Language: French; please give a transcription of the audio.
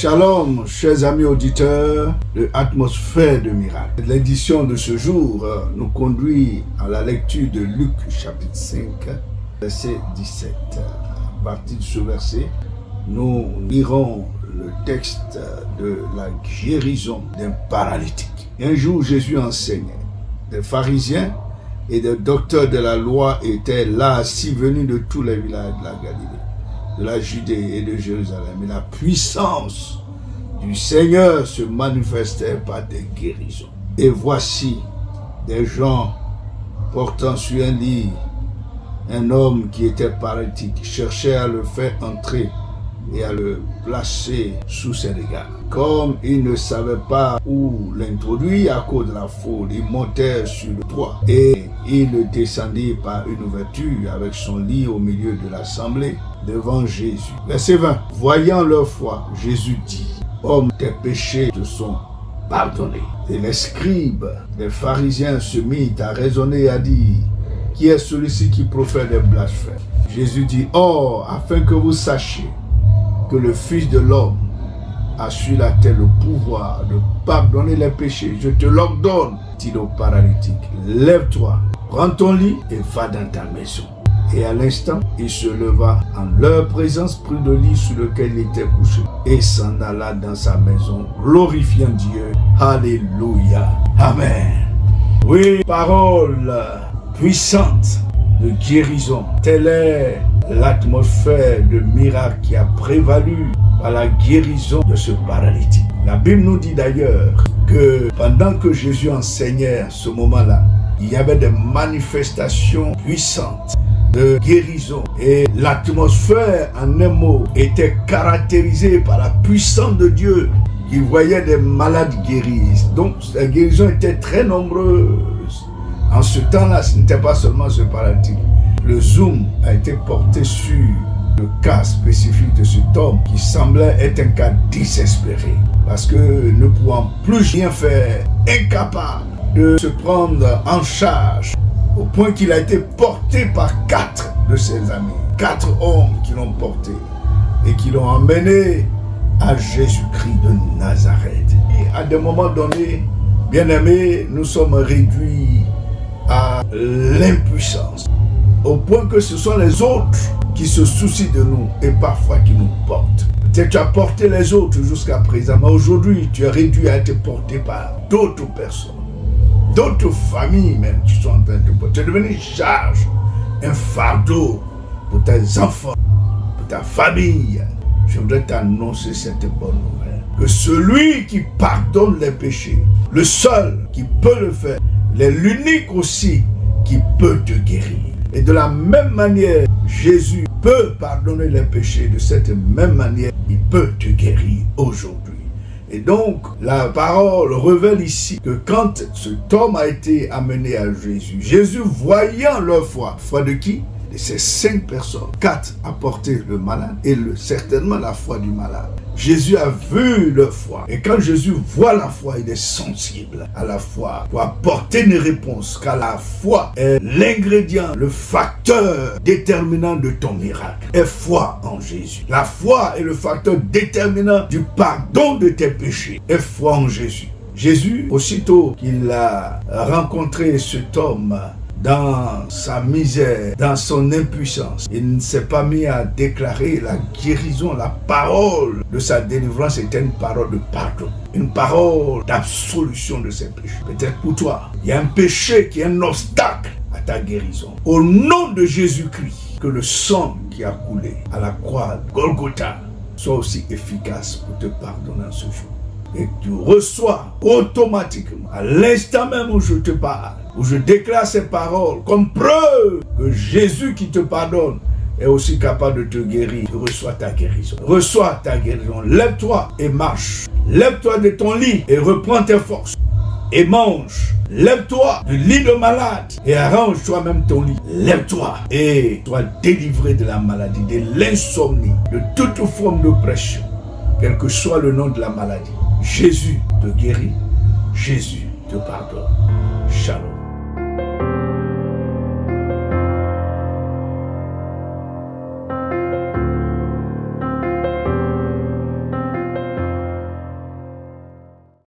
Shalom, chers amis auditeurs de Atmosphère de Miracle. L'édition de ce jour nous conduit à la lecture de Luc chapitre 5, verset 17. À partir de ce verset, nous lirons le texte de la guérison d'un paralytique. Un jour, Jésus enseignait. Des pharisiens et des docteurs de la loi étaient là, assis, venus de tous les villages de la Galilée, de la Judée et de Jérusalem. Et la puissance du Seigneur se manifestait par des guérisons. Et voici des gens portant sur un lit un homme qui était paralytique, cherchaient à le faire entrer et à le placer sous ses regards. Comme ils ne savaient pas où l'introduire à cause de la foule, ils montèrent sur le toit et ils le descendirent par une ouverture avec son lit au milieu de l'assemblée devant Jésus. Verset 20. Voyant leur foi, Jésus dit: Homme, tes péchés te sont pardonnés. Et les scribes, les pharisiens se mirent à raisonner et à dire: Qui est celui-ci qui profère des blasphèmes? Jésus dit: Or, afin que vous sachiez que le Fils de l'homme a sur la terre le pouvoir de pardonner les péchés, je te l'ordonne, dit au paralytique: Lève-toi, prends ton lit et va dans ta maison. Et à l'instant, il se leva en leur présence, prit le lit sur lequel il était couché et s'en alla dans sa maison, glorifiant Dieu. Alléluia. Amen. Oui, parole puissante de guérison. Telle est l'atmosphère de miracle qui a prévalu à la guérison de ce paralytique. La Bible nous dit d'ailleurs que pendant que Jésus enseignait à ce moment-là, il y avait des manifestations puissantes de guérison. Et l'atmosphère, en un mot, était caractérisée par la puissance de Dieu qui voyait des malades guéris. Donc, les guérisons étaient très nombreuses. En ce temps-là, ce n'était pas seulement ce paralytique. Le zoom a été porté sur le cas spécifique de cet homme qui semblait être un cas désespéré. Parce que ne pouvant plus rien faire, incapable de se prendre en charge, au point qu'il a été porté par 4 de ses amis. 4 hommes qui l'ont porté et qui l'ont emmené à Jésus-Christ de Nazareth. Et à des moments donnés, bien aimés, nous sommes réduits à l'impuissance, au point que ce sont les autres qui se soucient de nous et parfois qui nous portent. Peut-être tu as porté les autres jusqu'à présent, mais aujourd'hui tu es réduit à être porté par d'autres personnes, d'autres familles même qui sont en train de porter. Tu es devenu charge, un fardeau pour tes enfants, pour ta famille. Je voudrais t'annoncer cette bonne nouvelle, que celui qui pardonne les péchés, le seul qui peut le faire, il est l'unique aussi qui peut te guérir. Et de la même manière, Jésus peut pardonner les péchés. De cette même manière, il peut te guérir aujourd'hui. Et donc, la parole révèle ici que quand cet homme a été amené à Jésus, Jésus, voyant leur foi de qui? De ces 5 personnes, 4 a porté le malade et certainement la foi du malade. Jésus a vu leur foi. Et quand Jésus voit la foi, il est sensible à la foi pour apporter une réponse. Car la foi est l'ingrédient, le facteur déterminant de ton miracle. Et foi en Jésus. La foi est le facteur déterminant du pardon de tes péchés. Et foi en Jésus. Jésus, aussitôt qu'il a rencontré cet homme dans sa misère, dans son impuissance, il ne s'est pas mis à déclarer la guérison. La parole de sa délivrance était une parole de pardon, une parole d'absolution de ses péchés. Peut-être pour toi, il y a un péché qui est un obstacle à ta guérison. Au nom de Jésus-Christ, que le sang qui a coulé à la croix de Golgotha soit aussi efficace pour te pardonner en ce jour. Et tu reçois automatiquement, à l'instant même où je te parle, où je déclare ces paroles comme preuve que Jésus qui te pardonne est aussi capable de te guérir. Tu reçois ta guérison. Reçois ta guérison. Lève-toi et marche. Lève-toi de ton lit et reprends tes forces. Et mange. Lève-toi du lit de malade et arrange toi-même ton lit. Lève-toi et sois délivré de la maladie, de l'insomnie, de toute forme d'oppression, quel que soit le nom de la maladie. Jésus te guérit. Jésus te pardonne. Shalom.